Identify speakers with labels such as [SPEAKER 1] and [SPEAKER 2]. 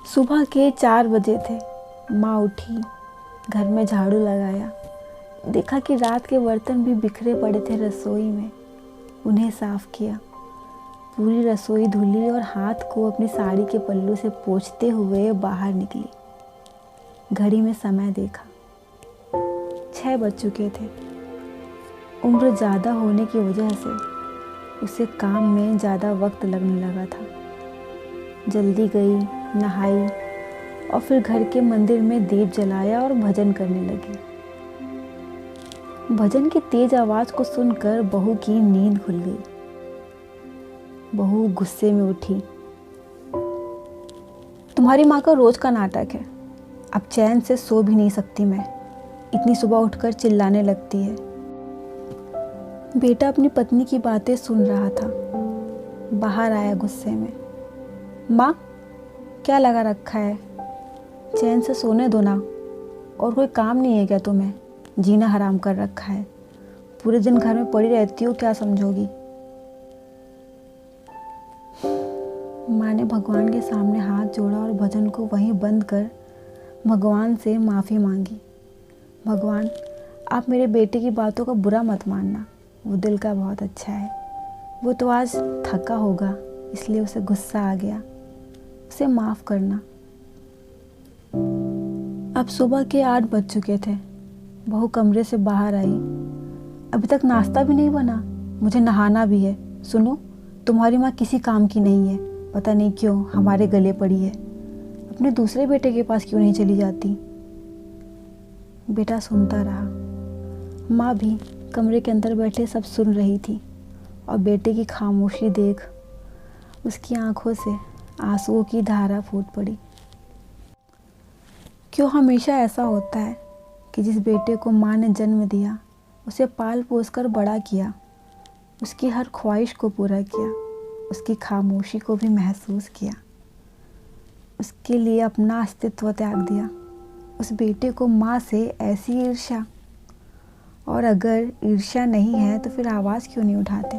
[SPEAKER 1] सुबह के 4 बजे थे। माँ उठी, घर में झाड़ू लगाया, देखा कि रात के बर्तन भी बिखरे पड़े थे रसोई में। उन्हें साफ किया, पूरी रसोई धुली और हाथ को अपनी साड़ी के पल्लू से पोंछते हुए बाहर निकली। घड़ी में समय देखा, 6 बज चुके थे। उम्र ज़्यादा होने की वजह से उसे काम में ज़्यादा वक्त लगने लगा था। जल्दी गई, नहाई और फिर घर के मंदिर में दीप जलाया और भजन करने लगी। भजन की तेज आवाज़ को सुनकर बहू की नींद खुल गई। बहू गुस्से में उठी, तुम्हारी माँ का रोज का नाटक है। अब चैन से सो भी नहीं सकती मैं, इतनी सुबह उठकर चिल्लाने लगती है। बेटा अपनी पत्नी की बातें सुन रहा था, बाहर आया गुस्से में। माँ, क्या लगा रखा है? चैन से सोने दो ना। और कोई काम नहीं है क्या तुम्हें? जीना हराम कर रखा है। पूरे दिन घर में पड़ी रहती हो, क्या समझोगी? माँ ने भगवान के सामने हाथ जोड़ा और भजन को वहीं बंद कर भगवान से माफ़ी मांगी। भगवान, आप मेरे बेटे की बातों का बुरा मत मानना, वो दिल का बहुत अच्छा है। वो तो आज थका होगा, इसलिए उसे गुस्सा आ गया, उसे माफ़ करना। अब सुबह के 8 बज चुके थे। बहू कमरे से बाहर आई, अभी तक नाश्ता भी नहीं बना, मुझे नहाना भी है। सुनो, तुम्हारी माँ किसी काम की नहीं है, पता नहीं क्यों हमारे गले पड़ी है। अपने दूसरे बेटे के पास क्यों नहीं चली जाती? बेटा सुनता रहा। माँ भी कमरे के अंदर बैठे सब सुन रही थी और बेटे की खामोशी देख उसकी आंखों से आंसुओं की धारा फूट पड़ी। क्यों हमेशा ऐसा होता है कि जिस बेटे को माँ ने जन्म दिया, उसे पाल पोस कर बड़ा किया, उसकी हर ख्वाहिश को पूरा किया, उसकी खामोशी को भी महसूस किया, उसके लिए अपना अस्तित्व त्याग दिया, उस बेटे को माँ से ऐसी ईर्ष्या? और अगर ईर्ष्या नहीं है तो फिर आवाज़ क्यों नहीं उठाते?